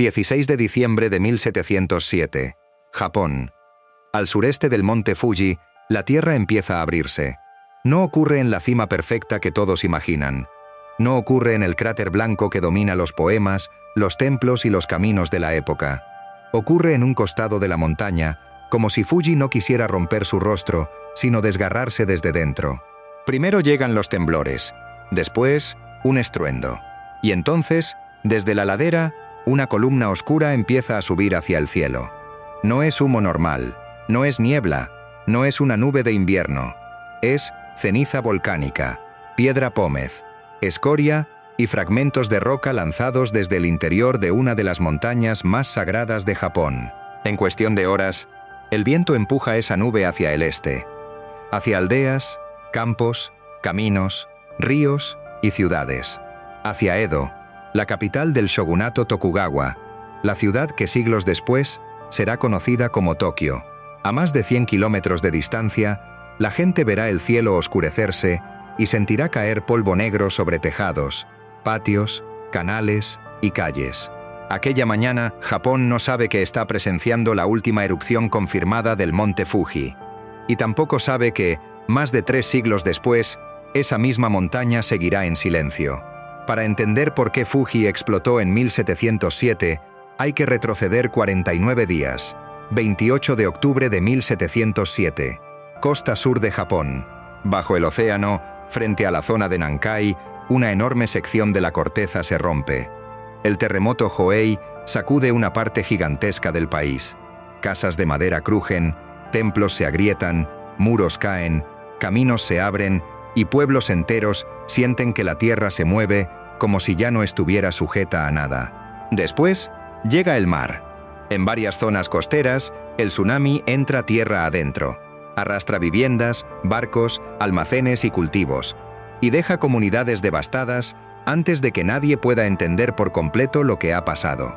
16 de diciembre de 1707. Japón. Al sureste del monte Fuji, la Tierra empieza a abrirse. No ocurre en la cima perfecta que todos imaginan. No ocurre en el cráter blanco que domina los poemas, los templos y los caminos de la época. Ocurre en un costado de la montaña, como si Fuji no quisiera romper su rostro, sino desgarrarse desde dentro. Primero llegan los temblores, después un estruendo. Y entonces, desde la ladera, una columna oscura empieza a subir hacia el cielo. No es humo normal, no es niebla, no es una nube de invierno. Es ceniza volcánica, piedra pómez, escoria y fragmentos de roca lanzados desde el interior de una de las montañas más sagradas de Japón. En cuestión de horas, el viento empuja esa nube hacia el este, hacia aldeas, campos, caminos, ríos y ciudades. Hacia Edo, la capital del shogunato Tokugawa, la ciudad que siglos después será conocida como Tokio. A más de 100 kilómetros de distancia, la gente verá el cielo oscurecerse y sentirá caer polvo negro sobre tejados, patios, canales y calles. Aquella mañana, Japón no sabe que está presenciando la última erupción confirmada del monte Fuji. Y tampoco sabe que, más de 3 siglos después, esa misma montaña seguirá en silencio. Para entender por qué Fuji explotó en 1707, hay que retroceder 49 días. 28 de octubre de 1707. Costa sur de Japón. Bajo el océano, frente a la zona de Nankai, una enorme sección de la corteza se rompe. El terremoto Hoei sacude una parte gigantesca del país. Casas de madera crujen, templos se agrietan, muros caen, caminos se abren y pueblos enteros sienten que la tierra se mueve como si ya no estuviera sujeta a nada. Después, llega el mar. En varias zonas costeras, el tsunami entra tierra adentro. Arrastra viviendas, barcos, almacenes y cultivos, y deja comunidades devastadas antes de que nadie pueda entender por completo lo que ha pasado.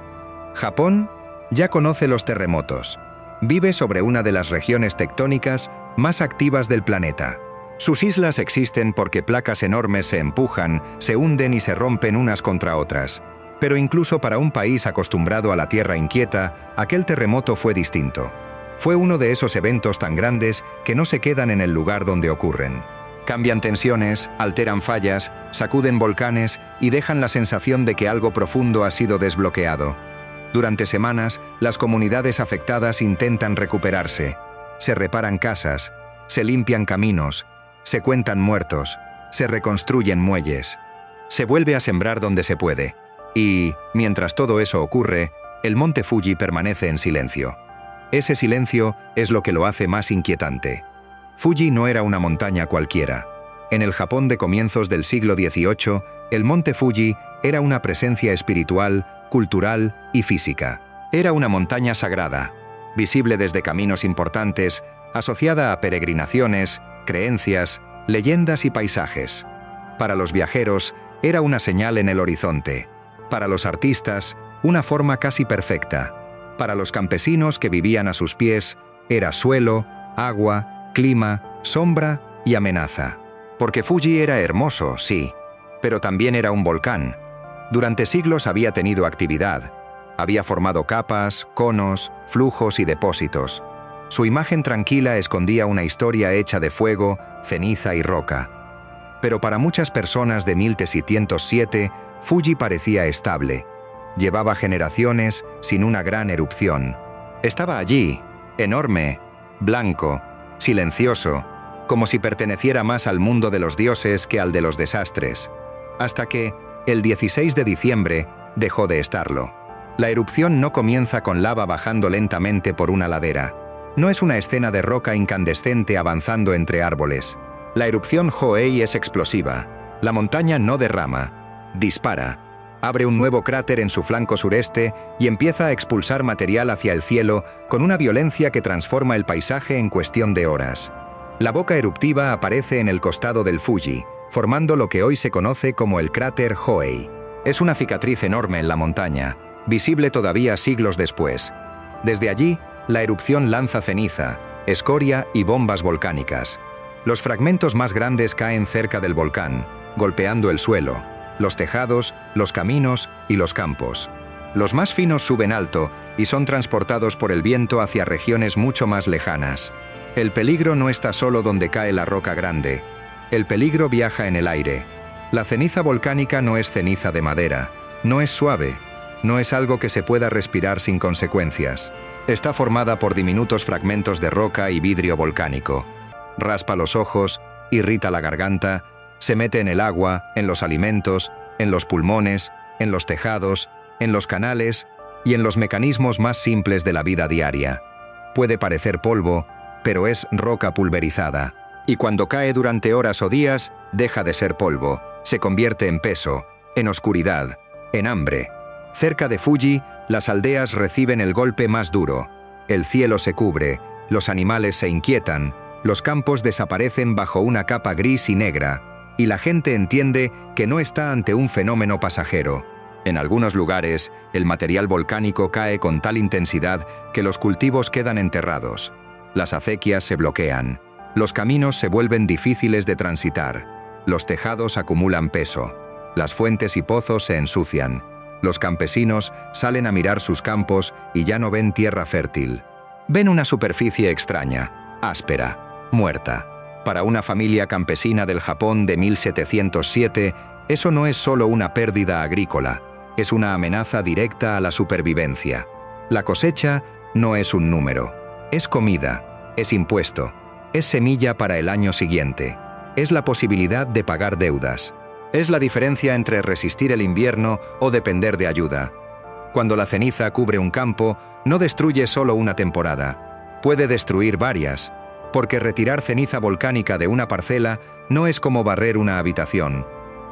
Japón ya conoce los terremotos. Vive sobre una de las regiones tectónicas más activas del planeta. Sus islas existen porque placas enormes se empujan, se hunden y se rompen unas contra otras. Pero incluso para un país acostumbrado a la tierra inquieta, aquel terremoto fue distinto. Fue uno de esos eventos tan grandes que no se quedan en el lugar donde ocurren. Cambian tensiones, alteran fallas, sacuden volcanes y dejan la sensación de que algo profundo ha sido desbloqueado. Durante semanas, las comunidades afectadas intentan recuperarse. Se reparan casas, se limpian caminos, se cuentan muertos, se reconstruyen muelles. Se vuelve a sembrar donde se puede. Y, mientras todo eso ocurre, el monte Fuji permanece en silencio. Ese silencio es lo que lo hace más inquietante. Fuji no era una montaña cualquiera. En el Japón de comienzos del siglo XVIII, el monte Fuji era una presencia espiritual, cultural y física. Era una montaña sagrada, visible desde caminos importantes, asociada a peregrinaciones, creencias, leyendas y paisajes. Para los viajeros, era una señal en el horizonte. Para los artistas, una forma casi perfecta. Para los campesinos que vivían a sus pies, era suelo, agua, clima, sombra y amenaza. Porque Fuji era hermoso, sí, pero también era un volcán. Durante siglos había tenido actividad. Había formado capas, conos, flujos y depósitos. Su imagen tranquila escondía una historia hecha de fuego, ceniza y roca. Pero para muchas personas de 1707, Fuji parecía estable. Llevaba generaciones sin una gran erupción. Estaba allí, enorme, blanco, silencioso, como si perteneciera más al mundo de los dioses que al de los desastres. Hasta que, el 16 de diciembre, dejó de estarlo. La erupción no comienza con lava bajando lentamente por una ladera. No es una escena de roca incandescente avanzando entre árboles. La erupción Hoei es explosiva. La montaña no derrama, dispara. Abre un nuevo cráter en su flanco sureste y empieza a expulsar material hacia el cielo con una violencia que transforma el paisaje en cuestión de horas. La boca eruptiva aparece en el costado del Fuji, formando lo que hoy se conoce como el cráter Hoei. Es una cicatriz enorme en la montaña, visible todavía siglos después. Desde allí, la erupción lanza ceniza, escoria y bombas volcánicas. Los fragmentos más grandes caen cerca del volcán, golpeando el suelo, los tejados, los caminos y los campos. Los más finos suben alto y son transportados por el viento hacia regiones mucho más lejanas. El peligro no está solo donde cae la roca grande. El peligro viaja en el aire. La ceniza volcánica no es ceniza de madera, no es suave, no es algo que se pueda respirar sin consecuencias. Está formada por diminutos fragmentos de roca y vidrio volcánico. Raspa los ojos, irrita la garganta, se mete en el agua, en los alimentos, en los pulmones, en los tejados, en los canales y en los mecanismos más simples de la vida diaria. Puede parecer polvo, pero es roca pulverizada. Y cuando cae durante horas o días, deja de ser polvo, se convierte en peso, en oscuridad, en hambre. Cerca de Fuji, las aldeas reciben el golpe más duro. El cielo se cubre, los animales se inquietan, los campos desaparecen bajo una capa gris y negra, y la gente entiende que no está ante un fenómeno pasajero. En algunos lugares, el material volcánico cae con tal intensidad que los cultivos quedan enterrados. Las acequias se bloquean, los caminos se vuelven difíciles de transitar, los tejados acumulan peso, las fuentes y pozos se ensucian, los campesinos salen a mirar sus campos y ya no ven tierra fértil. Ven una superficie extraña, áspera, muerta. Para una familia campesina del Japón de 1707, eso no es solo una pérdida agrícola, es una amenaza directa a la supervivencia. La cosecha no es un número, es comida, es impuesto, es semilla para el año siguiente, es la posibilidad de pagar deudas. Es la diferencia entre resistir el invierno o depender de ayuda. Cuando la ceniza cubre un campo, no destruye solo una temporada, puede destruir varias, porque retirar ceniza volcánica de una parcela no es como barrer una habitación.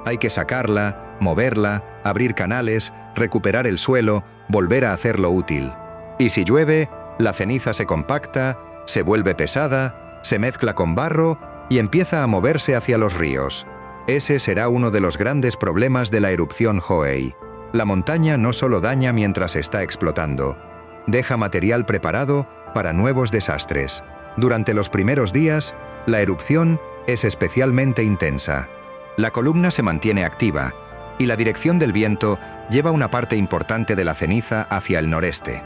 Hay que sacarla, moverla, abrir canales, recuperar el suelo, volver a hacerlo útil. Y si llueve, la ceniza se compacta, se vuelve pesada, se mezcla con barro y empieza a moverse hacia los ríos. Ese será uno de los grandes problemas de la erupción Hoei. La montaña no solo daña mientras está explotando, deja material preparado para nuevos desastres. Durante los primeros días, la erupción es especialmente intensa. La columna se mantiene activa y la dirección del viento lleva una parte importante de la ceniza hacia el noreste.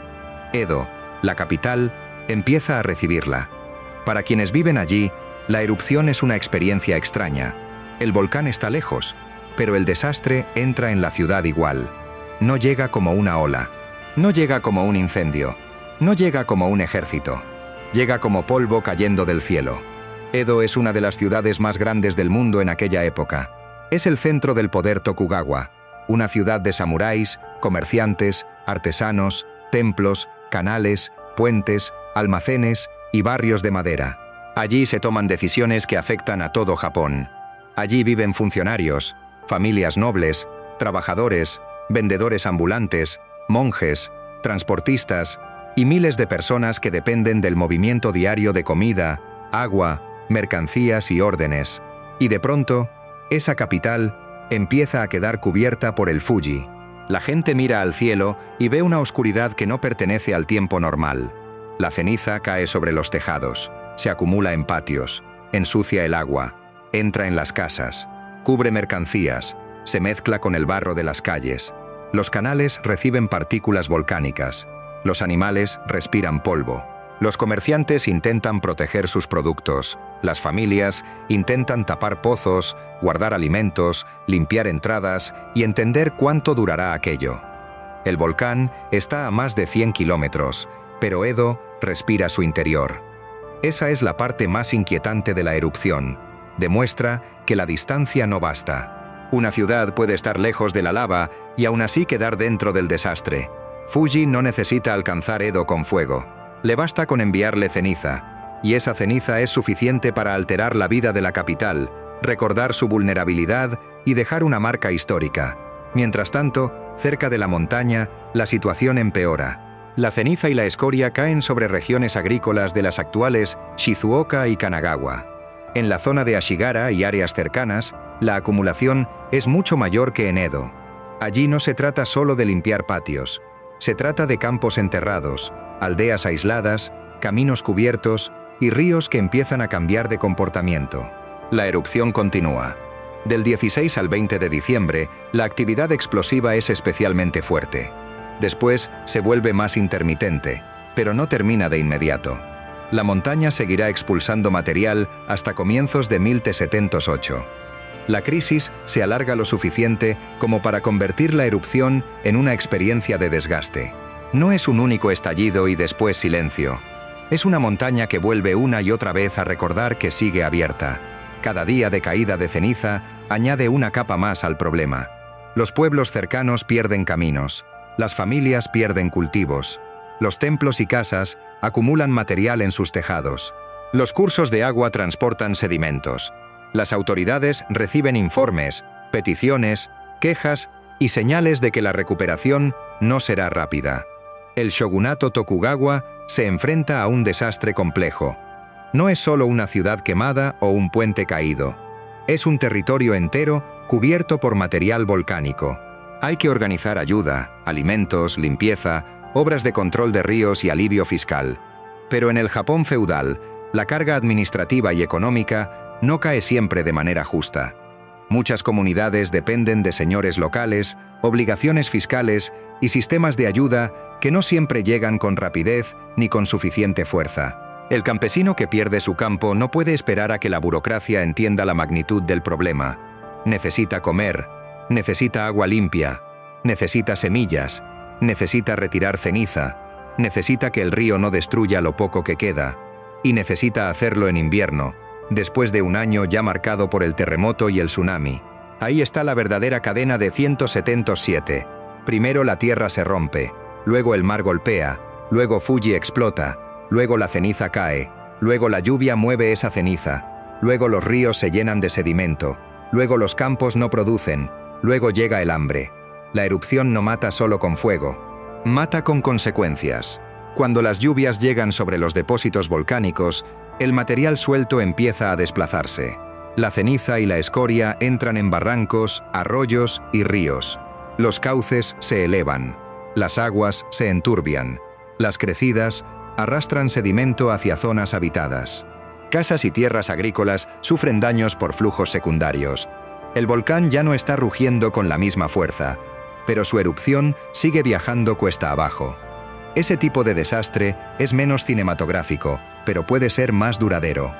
Edo, la capital, empieza a recibirla. Para quienes viven allí, la erupción es una experiencia extraña. El volcán está lejos, pero el desastre entra en la ciudad igual. No llega como una ola, no llega como un incendio, no llega como un ejército. Llega como polvo cayendo del cielo. Edo es una de las ciudades más grandes del mundo en aquella época. Es el centro del poder Tokugawa, una ciudad de samuráis, comerciantes, artesanos, templos, canales, puentes, almacenes y barrios de madera. Allí se toman decisiones que afectan a todo Japón. Allí viven funcionarios, familias nobles, trabajadores, vendedores ambulantes, monjes, transportistas y miles de personas que dependen del movimiento diario de comida, agua, mercancías y órdenes. Y de pronto, esa capital empieza a quedar cubierta por el Fuji. La gente mira al cielo y ve una oscuridad que no pertenece al tiempo normal. La ceniza cae sobre los tejados, se acumula en patios, ensucia el agua, entra en las casas, cubre mercancías, se mezcla con el barro de las calles. Los canales reciben partículas volcánicas. Los animales respiran polvo. Los comerciantes intentan proteger sus productos. Las familias intentan tapar pozos, guardar alimentos, limpiar entradas y entender cuánto durará aquello. El volcán está a más de 100 kilómetros, pero Edo respira su interior. Esa es la parte más inquietante de la erupción. Demuestra que la distancia no basta. Una ciudad puede estar lejos de la lava y aún así quedar dentro del desastre. Fuji no necesita alcanzar Edo con fuego. Le basta con enviarle ceniza, y esa ceniza es suficiente para alterar la vida de la capital, recordar su vulnerabilidad y dejar una marca histórica. Mientras tanto, cerca de la montaña, la situación empeora. La ceniza y la escoria caen sobre regiones agrícolas de las actuales Shizuoka y Kanagawa. En la zona de Ashigara y áreas cercanas, la acumulación es mucho mayor que en Edo. Allí no se trata solo de limpiar patios. Se trata de campos enterrados, aldeas aisladas, caminos cubiertos y ríos que empiezan a cambiar de comportamiento. La erupción continúa. Del 16 al 20 de diciembre, la actividad explosiva es especialmente fuerte. Después se vuelve más intermitente, pero no termina de inmediato. La montaña seguirá expulsando material hasta comienzos de 1708. La crisis se alarga lo suficiente como para convertir la erupción en una experiencia de desgaste. No es un único estallido y después silencio. Es una montaña que vuelve una y otra vez a recordar que sigue abierta. Cada día de caída de ceniza añade una capa más al problema. Los pueblos cercanos pierden caminos. Las familias pierden cultivos. Los templos y casas acumulan material en sus tejados. Los cursos de agua transportan sedimentos. Las autoridades reciben informes, peticiones, quejas y señales de que la recuperación no será rápida. El shogunato Tokugawa se enfrenta a un desastre complejo. No es solo una ciudad quemada o un puente caído. Es un territorio entero cubierto por material volcánico. Hay que organizar ayuda, alimentos, limpieza, obras de control de ríos y alivio fiscal. Pero en el Japón feudal, la carga administrativa y económica no cae siempre de manera justa. Muchas comunidades dependen de señores locales, obligaciones fiscales y sistemas de ayuda que no siempre llegan con rapidez ni con suficiente fuerza. El campesino que pierde su campo no puede esperar a que la burocracia entienda la magnitud del problema. Necesita comer, necesita agua limpia, necesita semillas, necesita retirar ceniza, necesita que el río no destruya lo poco que queda, y necesita hacerlo en invierno, después de un año ya marcado por el terremoto y el tsunami. Ahí está la verdadera cadena de 177. Primero la tierra se rompe, luego el mar golpea, luego Fuji explota, luego la ceniza cae, luego la lluvia mueve esa ceniza, luego los ríos se llenan de sedimento, luego los campos no producen, luego llega el hambre. La erupción no mata solo con fuego, mata con consecuencias. Cuando las lluvias llegan sobre los depósitos volcánicos, el material suelto empieza a desplazarse. La ceniza y la escoria entran en barrancos, arroyos y ríos. Los cauces se elevan, las aguas se enturbian, las crecidas arrastran sedimento hacia zonas habitadas. Casas y tierras agrícolas sufren daños por flujos secundarios. El volcán ya no está rugiendo con la misma fuerza, pero su erupción sigue viajando cuesta abajo. Ese tipo de desastre es menos cinematográfico, pero puede ser más duradero.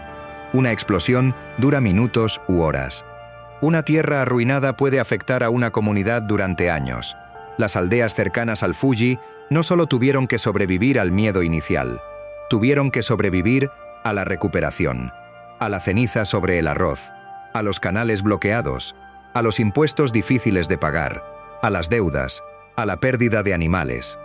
Una explosión dura minutos u horas. Una tierra arruinada puede afectar a una comunidad durante años. Las aldeas cercanas al Fuji no solo tuvieron que sobrevivir al miedo inicial, tuvieron que sobrevivir a la recuperación, a la ceniza sobre el arroz, a los canales bloqueados, a los impuestos difíciles de pagar, a las deudas, a la pérdida de animales,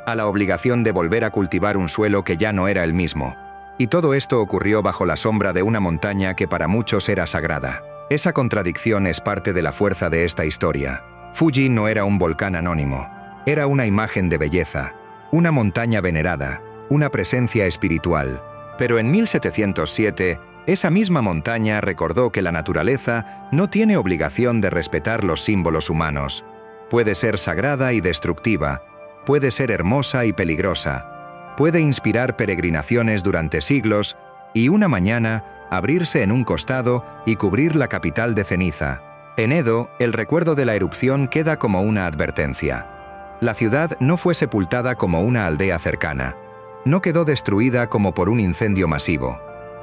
a la obligación de volver a cultivar un suelo que ya no era el mismo. Y todo esto ocurrió bajo la sombra de una montaña que para muchos era sagrada. Esa contradicción es parte de la fuerza de esta historia. Fuji no era un volcán anónimo, era una imagen de belleza, una montaña venerada, una presencia espiritual. Pero en 1707, esa misma montaña recordó que la naturaleza no tiene obligación de respetar los símbolos humanos. Puede ser sagrada y destructiva, puede ser hermosa y peligrosa, puede inspirar peregrinaciones durante siglos y una mañana abrirse en un costado y cubrir la capital de ceniza. En Edo, el recuerdo de la erupción queda como una advertencia. La ciudad no fue sepultada como una aldea cercana, no quedó destruida como por un incendio masivo.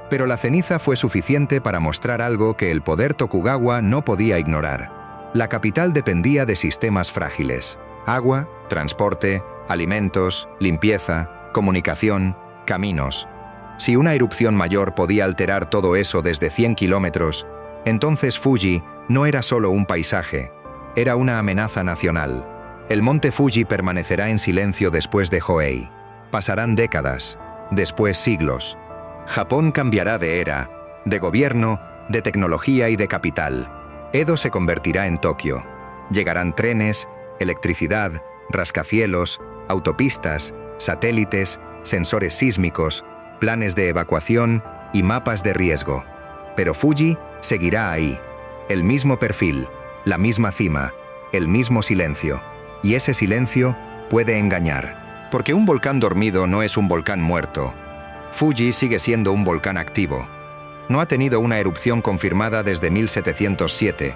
Pero la ceniza fue suficiente para mostrar algo que el poder Tokugawa no podía ignorar. La capital dependía de sistemas frágiles: agua, transporte, alimentos, limpieza, comunicación, caminos. Si una erupción mayor podía alterar todo eso desde 100 kilómetros, entonces Fuji no era solo un paisaje, era una amenaza nacional. El monte Fuji permanecerá en silencio después de Hoei. Pasarán décadas, después siglos. Japón cambiará de era, de gobierno, de tecnología y de capital. Edo se convertirá en Tokio. Llegarán trenes, electricidad, rascacielos, autopistas, satélites, sensores sísmicos, planes de evacuación y mapas de riesgo. Pero Fuji seguirá ahí. El mismo perfil, la misma cima, el mismo silencio. Y ese silencio puede engañar. Porque un volcán dormido no es un volcán muerto. Fuji sigue siendo un volcán activo. No ha tenido una erupción confirmada desde 1707,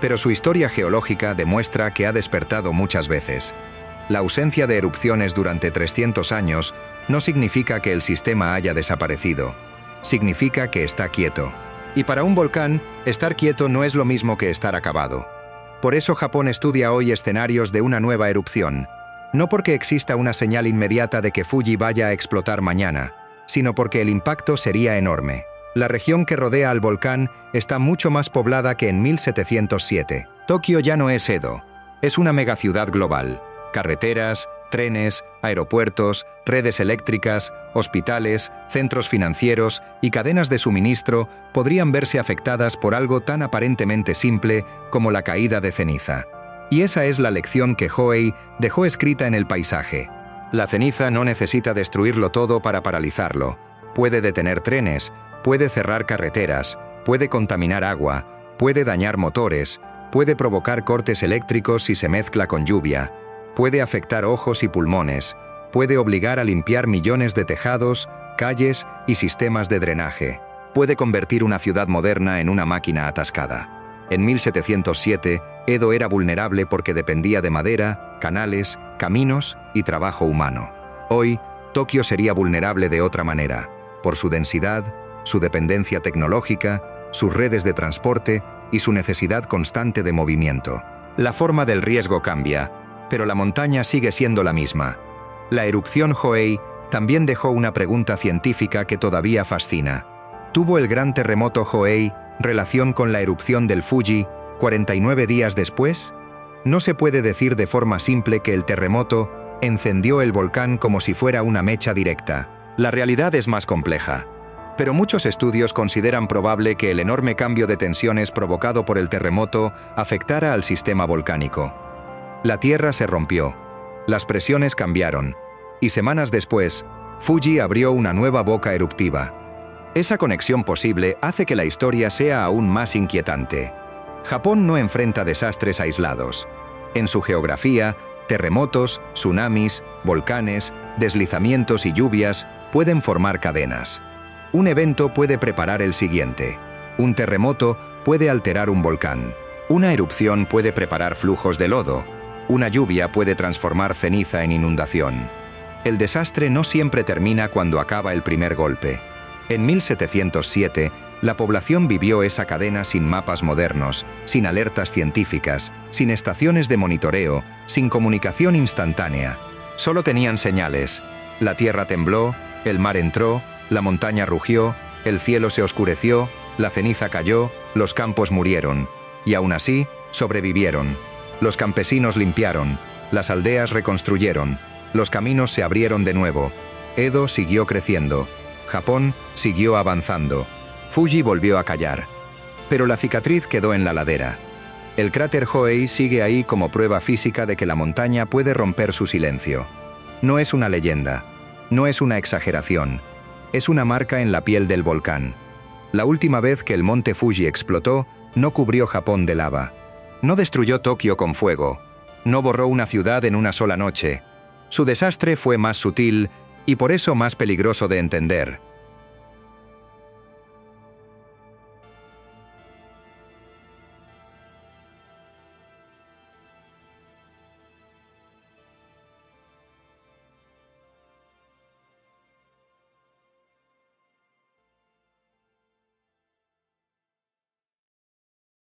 pero su historia geológica demuestra que ha despertado muchas veces. La ausencia de erupciones durante 300 años no significa que el sistema haya desaparecido. Significa que está quieto. Y para un volcán, estar quieto no es lo mismo que estar acabado. Por eso Japón estudia hoy escenarios de una nueva erupción. No porque exista una señal inmediata de que Fuji vaya a explotar mañana, sino porque el impacto sería enorme. La región que rodea al volcán está mucho más poblada que en 1707. Tokio ya no es Edo. Es una megaciudad global. Carreteras, trenes, aeropuertos, redes eléctricas, hospitales, centros financieros y cadenas de suministro podrían verse afectadas por algo tan aparentemente simple como la caída de ceniza. Y esa es la lección que Hoei dejó escrita en el paisaje. La ceniza no necesita destruirlo todo para paralizarlo. Puede detener trenes, puede cerrar carreteras, puede contaminar agua, puede dañar motores, puede provocar cortes eléctricos si se mezcla con lluvia, puede afectar ojos y pulmones, puede obligar a limpiar millones de tejados, calles y sistemas de drenaje. Puede convertir una ciudad moderna en una máquina atascada. En 1707, Edo era vulnerable porque dependía de madera, canales, caminos y trabajo humano. Hoy, Tokio sería vulnerable de otra manera, por su densidad, su dependencia tecnológica, sus redes de transporte y su necesidad constante de movimiento. La forma del riesgo cambia, pero la montaña sigue siendo la misma. La erupción Hoei también dejó una pregunta científica que todavía fascina. ¿Tuvo el gran terremoto Hoei relación con la erupción del Fuji 49 días después? No se puede decir de forma simple que el terremoto encendió el volcán como si fuera una mecha directa. La realidad es más compleja. Pero muchos estudios consideran probable que el enorme cambio de tensiones provocado por el terremoto afectara al sistema volcánico. La tierra se rompió, las presiones cambiaron, y semanas después, Fuji abrió una nueva boca eruptiva. Esa conexión posible hace que la historia sea aún más inquietante. Japón no enfrenta desastres aislados. En su geografía, terremotos, tsunamis, volcanes, deslizamientos y lluvias pueden formar cadenas. Un evento puede preparar el siguiente. Un terremoto puede alterar un volcán. Una erupción puede preparar flujos de lodo. Una lluvia puede transformar ceniza en inundación. El desastre no siempre termina cuando acaba el primer golpe. En 1707, la población vivió esa cadena sin mapas modernos, sin alertas científicas, sin estaciones de monitoreo, sin comunicación instantánea. Solo tenían señales. La tierra tembló, el mar entró, la montaña rugió, el cielo se oscureció, la ceniza cayó, los campos murieron. Y aún así, sobrevivieron. Los campesinos limpiaron, las aldeas reconstruyeron, los caminos se abrieron de nuevo. Edo siguió creciendo, Japón siguió avanzando, Fuji volvió a callar. Pero la cicatriz quedó en la ladera. El cráter Hoei sigue ahí como prueba física de que la montaña puede romper su silencio. No es una leyenda, no es una exageración, es una marca en la piel del volcán. La última vez que el monte Fuji explotó, no cubrió Japón de lava. No destruyó Tokio con fuego, no borró una ciudad en una sola noche. Su desastre fue más sutil y por eso más peligroso de entender.